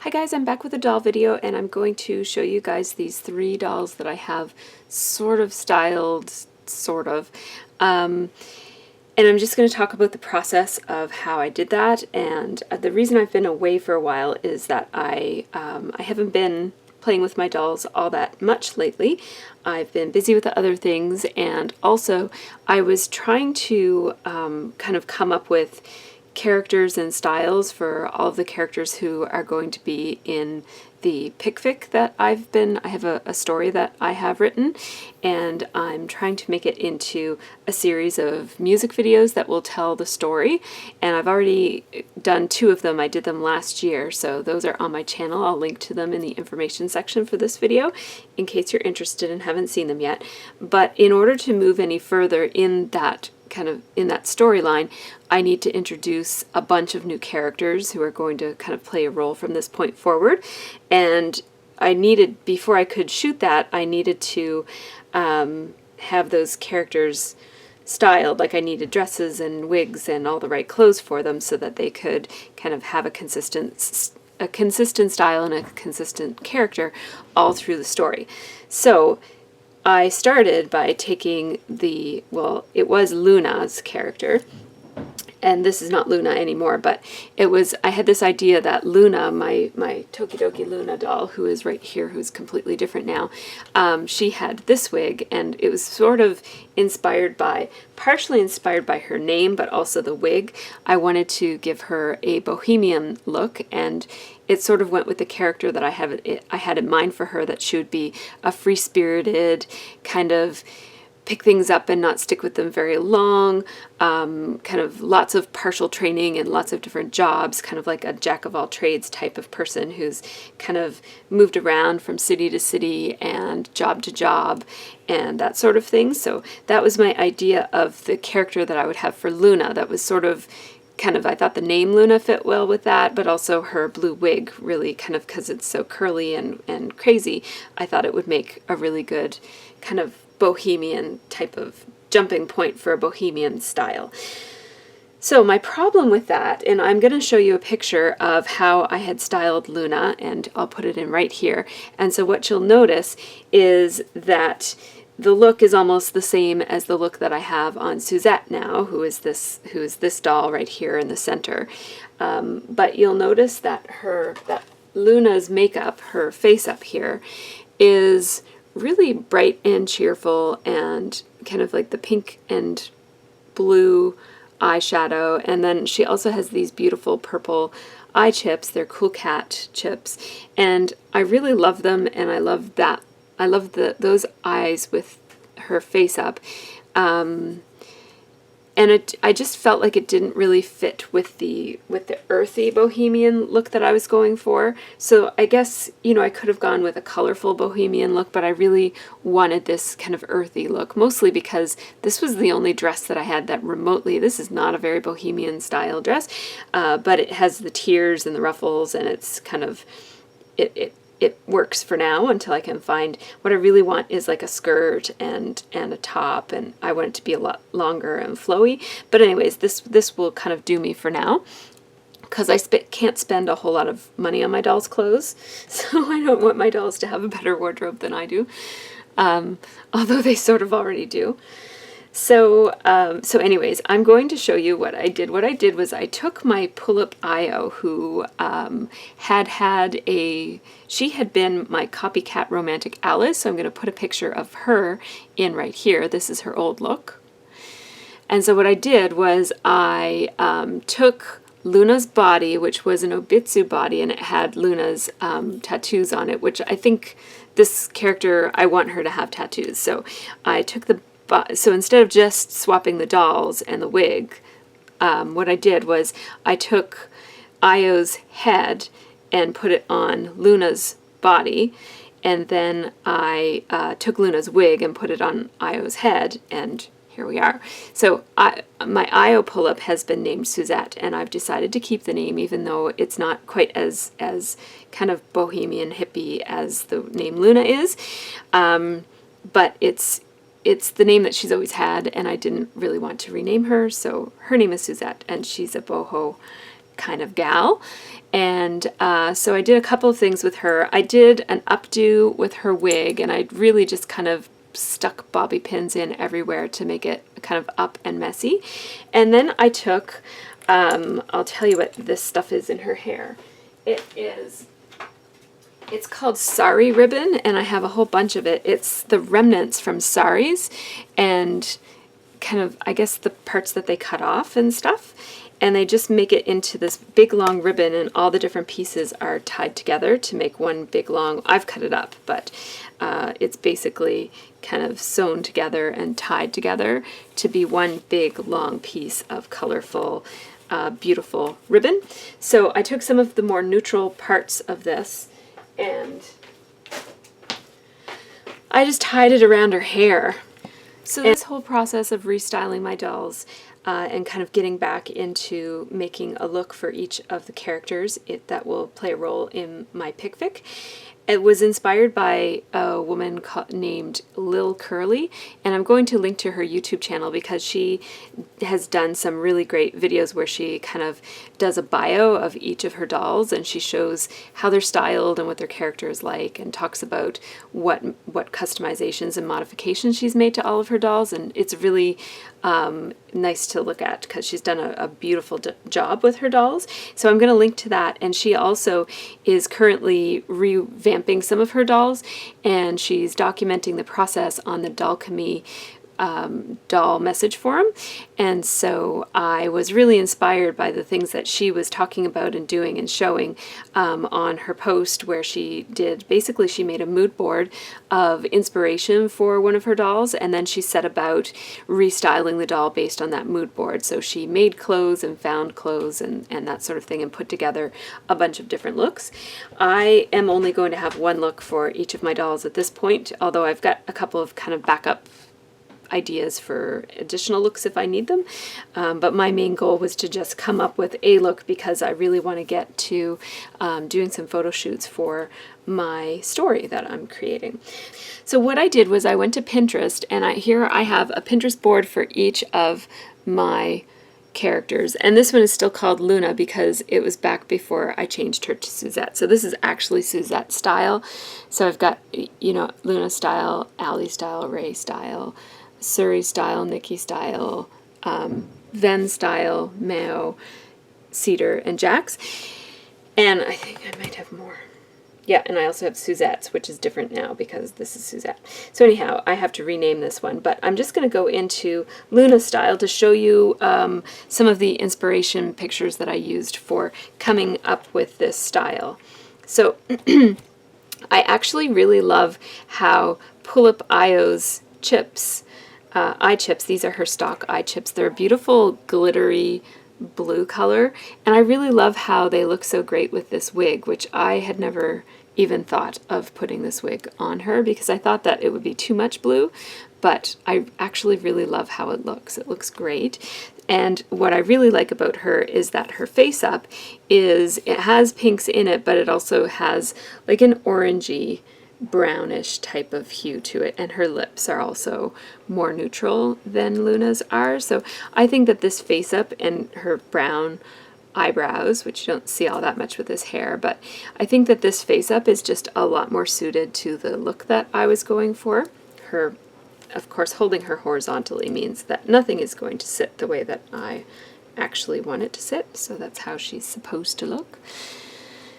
Hi guys, I'm back with a doll video and I'm going to show you guys these 3 dolls that I have sort of styled, and I'm just going to talk about the process of how I did that. And the reason I've been away for a while is that I haven't been playing with my dolls all that much lately. I've been busy with other things, and also I was trying to kind of come up with characters and styles for all of the characters who are going to be in the pic fic that I have a story that I have written, and I'm trying to make it into a series of music videos that will tell the story. And I've already done 2 of them. I did them last year, so those are on my channel. I'll link to them in the information section for this video in case you're interested and haven't seen them yet. But in order to move any further in that storyline, I need to introduce a bunch of new characters who are going to kind of play a role from this point forward. And I needed, before I could shoot that, I needed to have those characters styled. Like I needed dresses and wigs and all the right clothes for them so that they could kind of have a consistent style and a consistent character all through the story. So I started by taking it was Luna's character, and this is not Luna anymore, but I had this idea that Luna, my Tokidoki Luna doll, who is right here, who's completely different now, she had this wig, and it was sort of partially inspired by her name, but also the wig. I wanted to give her a bohemian look, and it sort of went with the character that I had in mind for her, that she would be a free-spirited, kind of pick things up and not stick with them very long, kind of lots of partial training and lots of different jobs, kind of like a jack-of-all-trades type of person who's kind of moved around from city to city and job to job and that sort of thing. So that was my idea of the character that I would have for Luna. That was sort of I thought the name Luna fit well with that, but also her blue wig really kind of, because it's so curly and crazy, I thought it would make a really good kind of bohemian type of jumping point for a bohemian style. So my problem with that, and I'm going to show you a picture of how I had styled Luna, and I'll put it in right here. And so what you'll notice is that the look is almost the same as the look that I have on Suzette now, who is this doll right here in the center. But you'll notice that Luna's makeup, her face up here, is really bright and cheerful and kind of like the pink and blue eyeshadow. And then she also has these beautiful purple eye chips. They're Cool Cat chips, and I really love them, and I love that. I love those eyes with her face up. And I just felt like it didn't really fit with the earthy bohemian look that I was going for. So I guess, I could have gone with a colorful bohemian look, but I really wanted this kind of earthy look, mostly because this was the only dress that I had that remotely, this is not a very bohemian style dress, but it has the tiers and the ruffles, and it's kind of, it works for now until I can find what I really want is like a skirt and a top, and I want it to be a lot longer and flowy. But anyways, this will kind of do me for now, because I can't spend a whole lot of money on my dolls' clothes, so I don't want my dolls to have a better wardrobe than I do, although they sort of already do. So anyways, I'm going to show you what I did. What I did was I took my Pullip Io, who she had been my copycat romantic Alice, so I'm going to put a picture of her in right here. This is her old look. And so what I did was I took Luna's body, which was an Obitsu body, and it had Luna's tattoos on it, which I think this character, I want her to have tattoos. So I took so instead of just swapping the dolls and the wig, what I did was I took Io's head and put it on Luna's body, and then I took Luna's wig and put it on Io's head, and here we are. So my Io Pullip has been named Suzette, and I've decided to keep the name, even though it's not quite as kind of bohemian hippie as the name Luna is, but it's the name that she's always had, and I didn't really want to rename her, so her name is Suzette, and she's a boho kind of gal. And so I did a couple of things with her. I did an updo with her wig, and I really just kind of stuck bobby pins in everywhere to make it kind of up and messy. And then I took, I'll tell you what this stuff is in her hair. It's called sari ribbon, and I have a whole bunch of it. It's the remnants from saris and kind of, I guess, the parts that they cut off and stuff. And they just make it into this big long ribbon, and all the different pieces are tied together to make one big long, I've cut it up, but it's basically kind of sewn together and tied together to be one big long piece of colorful, beautiful ribbon. So I took some of the more neutral parts of this and I just tied it around her hair. So this whole process of restyling my dolls and kind of getting back into making a look for each of the characters that will play a role in my pick fic. It was inspired by a woman named Lil Curly, and I'm going to link to her YouTube channel because she has done some really great videos where she kind of does a bio of each of her dolls, and she shows how they're styled and what their character is like, and talks about what customizations and modifications she's made to all of her dolls, and it's really nice to look at because she's done a beautiful job with her dolls. So I'm going to link to that, and she also is currently revamping some of her dolls, and she's documenting the process on the Dollchemy doll message forum. And so I was really inspired by the things that she was talking about and doing and showing on her post, where she made a mood board of inspiration for one of her dolls, and then she set about restyling the doll based on that mood board. So she made clothes and found clothes and that sort of thing, and put together a bunch of different looks. I am only going to have one look for each of my dolls at this point, although I've got a couple of kind of backup ideas for additional looks if I need them, but my main goal was to just come up with a look because I really want to get to doing some photo shoots for my story that I'm creating. So what I did was I went to Pinterest, and here I have a Pinterest board for each of my characters, and this one is still called Luna because it was back before I changed her to Suzette. So this is actually Suzette style. So I've got, Luna style, Allie style, Ray style, Suri style, Nikki style, Ven style, Mao, Cedar, and Jax. And I think I might have more. Yeah, and I also have Suzette's, which is different now because this is Suzette. So anyhow, I have to rename this one, but I'm just going to go into Luna style to show you some of the inspiration pictures that I used for coming up with this style. So I actually really love how Pullip IO's chips, eye chips, these are her stock eye chips. They're a beautiful glittery blue color, and I really love how they look so great with this wig, which I had never even thought of putting this wig on her because I thought that it would be too much blue, but I actually really love how it looks. It looks great. And what I really like about her is that her face up it has pinks in it, but it also has like an orangey brownish type of hue to it, and her lips are also more neutral than Luna's are. So I think that this face up and her brown eyebrows, which you don't see all that much with this hair, but I think that this face up is just a lot more suited to the look that I was going for. Her, of course, holding her horizontally means that nothing is going to sit the way that I actually want it to sit, so that's how she's supposed to look.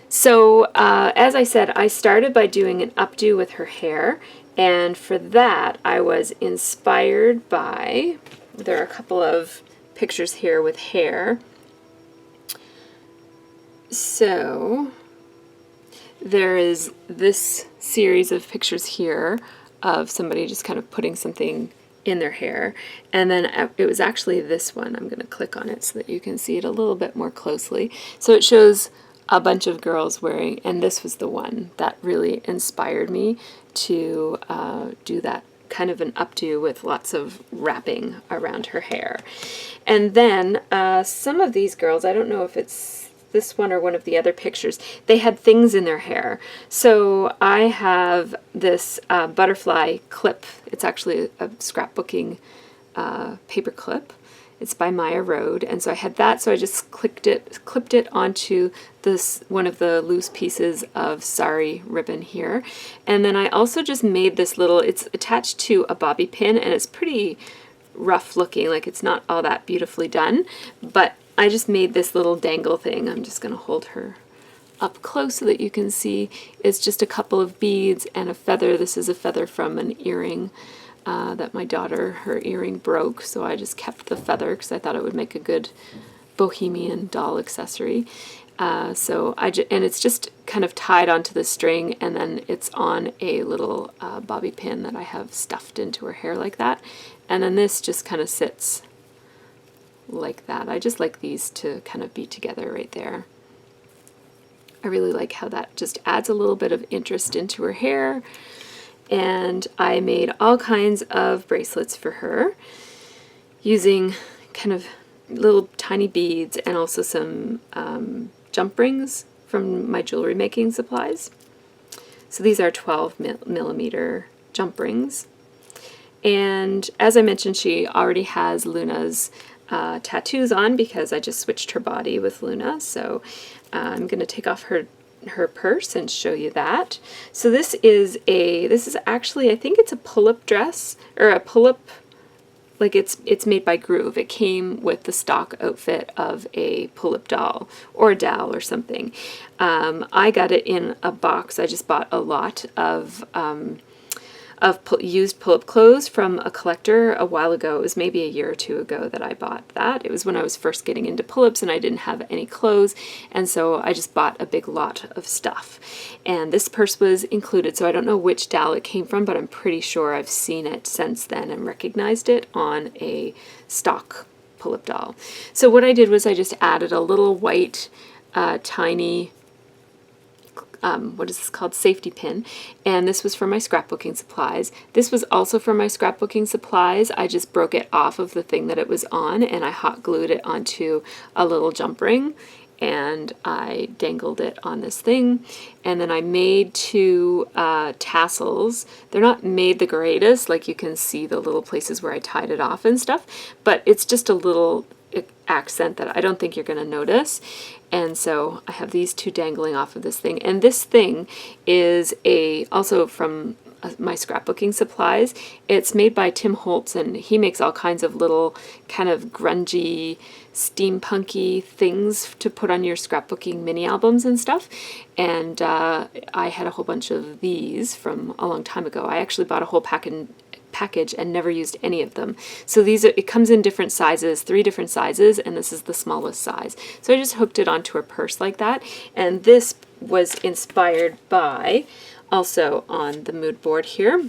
So as I said, I started by doing an updo with her hair, and for that I was inspired by, there are a couple of pictures here with hair. So there is this series of pictures here of somebody just kind of putting something in their hair, and then it was actually this one. I'm going to click on it so that you can see it a little bit more closely. So it shows a bunch of girls wearing, and this was the one that really inspired me to do that kind of an updo with lots of wrapping around her hair. And then some of these girls, I don't know if it's this one or one of the other pictures, they had things in their hair. So I have this butterfly clip. It's actually a scrapbooking paper clip, It's by Maya Road, and so I had that, so I just clipped it onto this one of the loose pieces of sari ribbon here. And then I also just made this little, it's attached to a bobby pin, and it's pretty rough looking, like it's not all that beautifully done, but I just made this little dangle thing. I'm just going to hold her up close so that you can see. It's just a couple of beads and a feather. This is a feather from an earring that my daughter, her earring broke, so I just kept the feather because I thought it would make a good bohemian doll accessory. And it's just kind of tied onto the string, and then it's on a little bobby pin that I have stuffed into her hair like that. And then this just kind of sits like that. I just like these to kind of be together right there. I really like how that just adds a little bit of interest into her hair. And I made all kinds of bracelets for her using kind of little tiny beads and also some jump rings from my jewelry making supplies. So these are 12 millimeter jump rings. And as I mentioned, she already has Luna's tattoos on because I just switched her body with Luna. So I'm going to take off her purse and show you that. So this is actually, I think it's a pull-up dress, or a pull-up, like it's made by Groove. It came with the stock outfit of a pull-up doll or a doll or something. I got it in a box. I just bought a lot of used pull-up clothes from a collector a while ago. It was maybe a year or two ago that I bought that. It was when I was first getting into pull-ups and I didn't have any clothes, and so I just bought a big lot of stuff. And this purse was included, so I don't know which doll it came from, but I'm pretty sure I've seen it since then and recognized it on a stock pull-up doll. So what I did was I just added a little white tiny what is this called? Safety pin. And this was for my scrapbooking supplies. This was also for my scrapbooking supplies. I just broke it off of the thing that it was on and I hot glued it onto a little jump ring and I dangled it on this thing. And then I made two tassels. They're not made the greatest, like you can see the little places where I tied it off and stuff, but it's just a little accent that I don't think you're going to notice. And so I have these two dangling off of this thing. And this thing is also from my scrapbooking supplies. It's made by Tim Holtz, and he makes all kinds of little kind of grungy, steampunky things to put on your scrapbooking mini albums and stuff. And I had a whole bunch of these from a long time ago. I actually bought a whole package and never used any of them. So it comes in different sizes, 3 different sizes, and this is the smallest size. So I just hooked it onto a purse like that. And this was inspired by, also on the mood board here.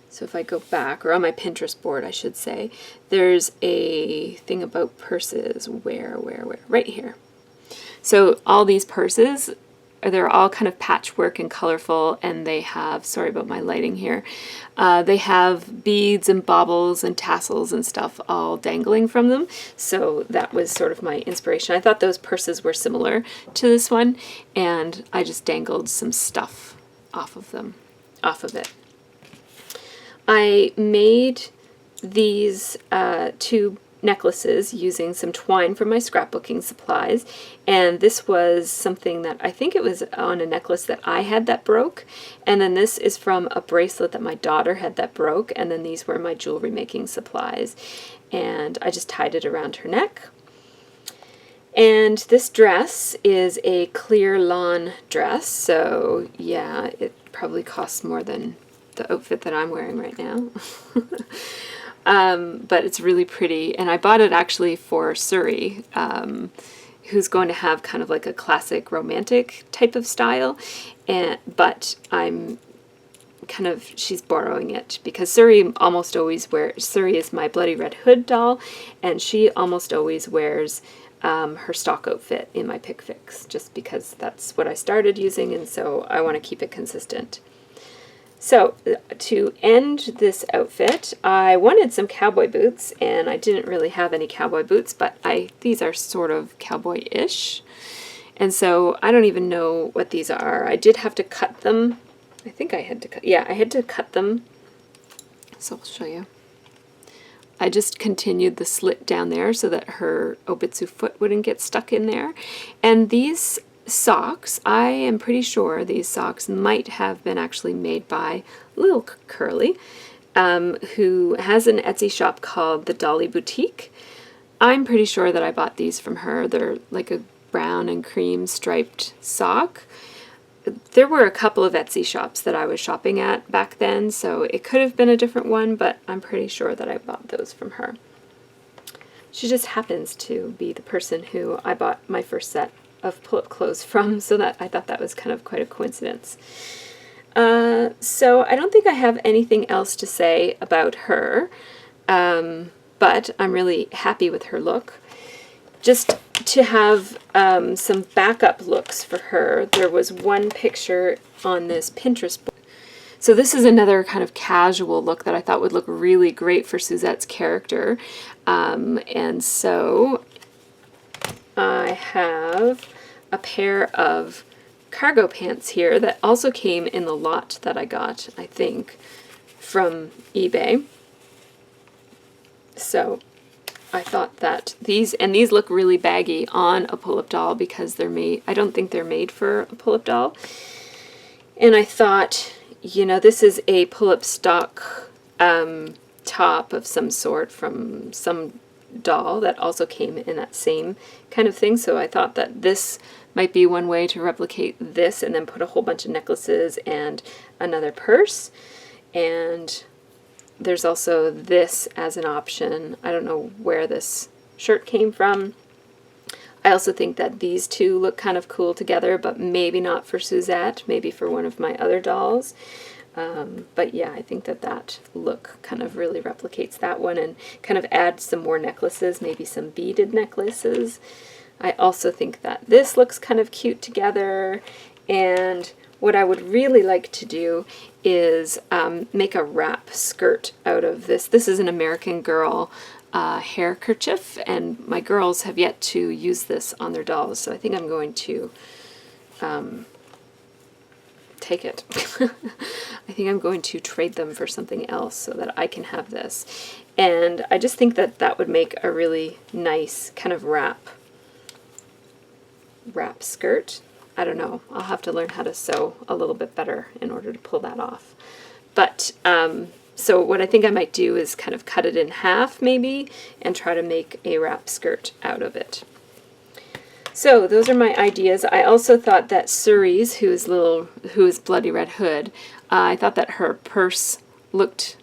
So if I go back, or on my Pinterest board, I should say, there's a thing about purses. Where? Right here. So all these purses, they're all kind of patchwork and colorful, and they have, sorry about my lighting here, they have beads and baubles and tassels and stuff all dangling from them. So that was sort of my inspiration. I thought those purses were similar to this one, and I just dangled some stuff off of it. I made these 2 necklaces using some twine from my scrapbooking supplies, and this was something that I think it was on a necklace that I had that broke, and then this is from a bracelet that my daughter had that broke, and then these were my jewelry making supplies, and I just tied it around her neck. And this dress is a clear lawn dress, so yeah, it probably costs more than the outfit that I'm wearing right now. But it's really pretty, and I bought it actually for Suri, who's going to have kind of like a classic romantic type of style, but she's borrowing it because Suri is my Bloody Red Hood doll, and she almost always wears her stock outfit in my Pick Fix, just because that's what I started using, and so I want to keep it consistent. So to end this outfit, I wanted some cowboy boots, and I didn't really have any cowboy boots, but these are sort of cowboy-ish. And so I don't even know what these are. I did have to cut them. I had to cut them. So I'll show you. I just continued the slit down there so that her Obitsu foot wouldn't get stuck in there. And these socks, I am pretty sure these socks might have been actually made by Lil Curly, who has an Etsy shop called the Dolly Boutique. I'm pretty sure that I bought these from her. They're like a brown and cream striped sock. There were a couple of Etsy shops that I was shopping at back then, so it could have been a different one, but I'm pretty sure that I bought those from her. She just happens to be the person who I bought my first set of pull-up clothes from, so that I thought that was kind of quite a coincidence. So I don't think I have anything else to say about her, but I'm really happy with her look. Just to have some backup looks for her, there was one picture on this Pinterest board. So this is another kind of casual look that I thought would look really great for Suzette's character. And so I have a pair of cargo pants here that also came in the lot that I got, I think, from eBay. So I thought that these look really baggy on a pull-up doll because they're made, I don't think they're made for a pull-up doll. And I thought, you know, this is a pull-up stock top of some sort from some doll that also came in that same kind of thing. So I thought that this might be one way to replicate this and then put a whole bunch of necklaces and another purse. And there's also this as an option. I don't know where this shirt came from. I also think that these two look kind of cool together, but maybe not for Suzette, maybe for one of my other dolls. But yeah, I think that that look kind of really replicates that one and kind of adds some more necklaces, maybe some beaded necklaces. I also think that this looks kind of cute together, and what I would really like to do is make a wrap skirt out of this. This is an American Girl hair kerchief, and my girls have yet to use this on their dolls, so I think I'm going to take it. I think I'm going to trade them for something else so that I can have this. And I just think that that would make a really nice kind of wrap skirt. I don't know. I'll have to learn how to sew a little bit better in order to pull that off. But so what I think I might do is kind of cut it in half maybe and try to make a wrap skirt out of it. So those are my ideas. I also thought that Cerise, who is Bloody Red Hood, I thought that her purse looked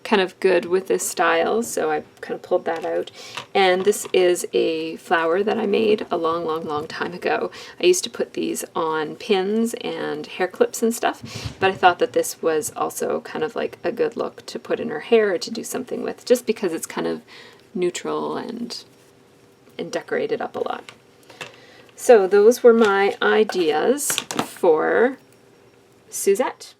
kind of good with this style, so I kind of pulled that out. And this is a flower that I made a long time ago. I used to put these on pins and hair clips and stuff, but I thought that this was also kind of like a good look to put in her hair or to do something with, just because it's kind of neutral and decorated up a lot. So those were my ideas for Suzette.